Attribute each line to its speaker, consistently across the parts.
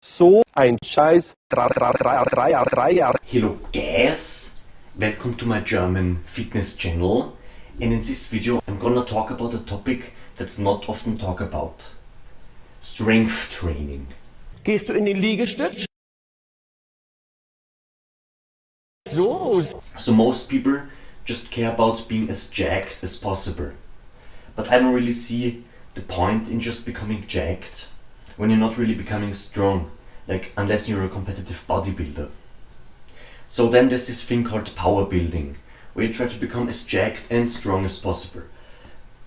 Speaker 1: So ein Scheiß.
Speaker 2: Hello guys, welcome to my German fitness channel, and in this video I'm gonna talk about a topic that's not often talked about. Strength training.
Speaker 3: Gehst du in den Liegestütz?
Speaker 2: So most people just care about being as jacked as possible. But I don't really see the point in just becoming jacked when you're not really becoming strong, like unless you're a competitive bodybuilder. So then there's this thing called powerbuilding, where you try to become as jacked and strong as possible.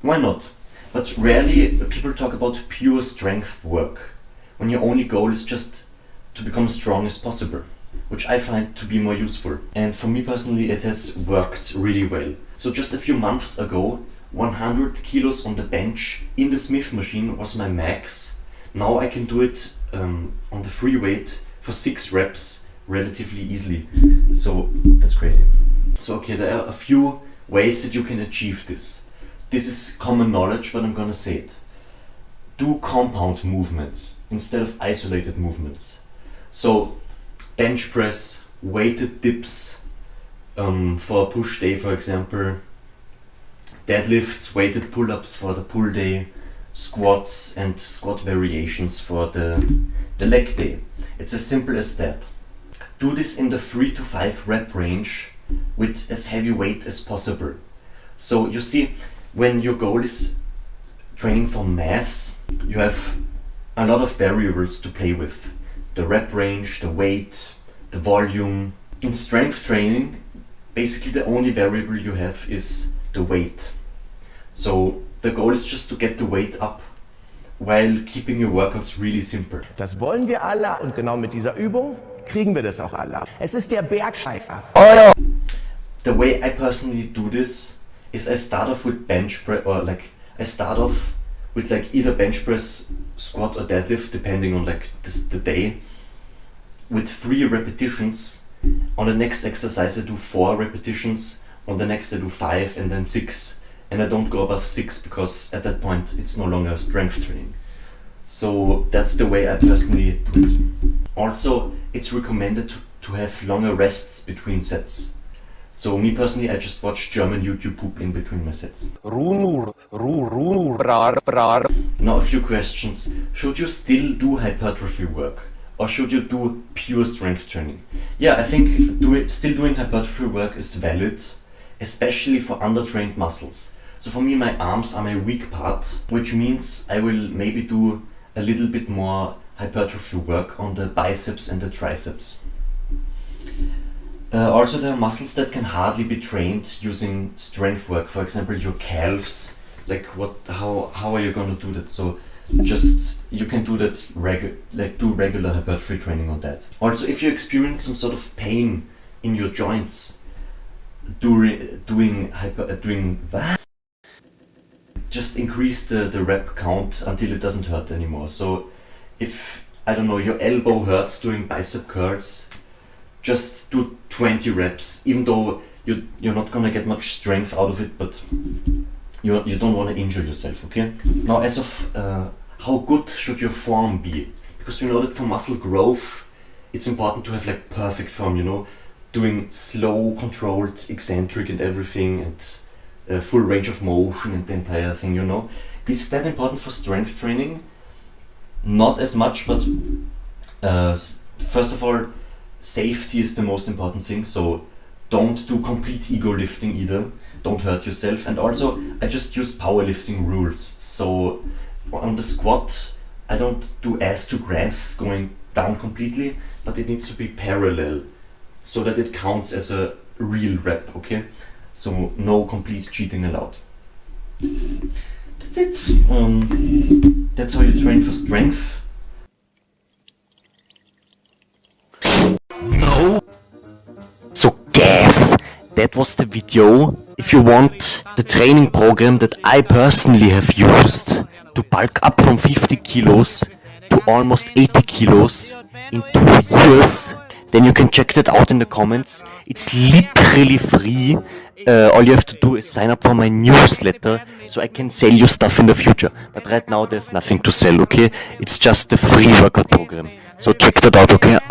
Speaker 2: Why not? But rarely people talk about pure strength work, when your only goal is just to become as strong as possible, which I find to be more useful. And for me personally, it has worked really well. So just a few months ago, 100 kilos on the bench in the Smith machine was my max. Now I can do it on the free weight for 6 reps relatively easily. So that's crazy. So okay, there are a few ways that you can achieve this. This is common knowledge, but I'm gonna say it. Do compound movements instead of isolated movements. So bench press, weighted dips for a push day, for example. Deadlifts, weighted pull-ups for the pull day. Squats and squat variations for the leg day. It's as simple as that. Do this in the 3 to 5 rep range with as heavy weight as possible. So you see, when your goal is training for mass, you have a lot of variables to play with. The rep range, the weight, the volume. In strength training, basically the only variable you have is the weight. So the goal is just to get the weight up while keeping your workouts really simple.
Speaker 3: Das wollen wir alle und genau mit dieser Übung kriegen wir das auch alle. Es ist der Bergscheißer.
Speaker 2: The way I personally do this is I start off with bench press, or like I start off with like either bench press, squat or deadlift, depending on like the day, with 3 repetitions. On the next exercise I do 4 repetitions, on the next I do 5 and then 6. And I don't go above 6 because at that point it's no longer strength training. So that's the way I personally do it. Also, it's recommended to have longer rests between sets. So me personally, I just watch German YouTube poop in between my sets. Now a few questions. Should you still do hypertrophy work? Or should you do pure strength training? Yeah, I think still doing hypertrophy work is valid, especially for undertrained muscles. So for me, my arms are my weak part, which means I will maybe do a little bit more hypertrophy work on the biceps and the triceps. Also, there are muscles that can hardly be trained using strength work. For example, your calves. Like how are you gonna do that? So just you can do that do regular hypertrophy training on that. Also, if you experience some sort of pain in your joints doing that, just increase the rep count until it doesn't hurt anymore. So if, I don't know, your elbow hurts doing bicep curls, just do 20 reps, even though you're not gonna get much strength out of it, but you don't want to injure yourself, okay? Now, as of how good should your form be? Because we know that for muscle growth, it's important to have like perfect form, you know, doing slow, controlled, eccentric and everything, and full range of motion and the entire thing, you know. Is that important for strength training? Not as much, but first of all, safety is the most important thing, so don't do complete ego lifting either, don't hurt yourself. And also, I just use powerlifting rules. So on the squat, I don't do ass to grass going down completely, but it needs to be parallel so that it counts as a real rep, okay? So no complete cheating allowed. That's it. That's how you train for strength. No. So guys, that was the video. If you want the training program that I personally have used to bulk up from 50 kilos to almost 80 kilos in 2 years, then you can check that out in the comments. It's literally free. All you have to do is sign up for my newsletter so I can sell you stuff in the future. But right now there's nothing to sell, okay? It's just the free workout program.
Speaker 1: So check that out, okay?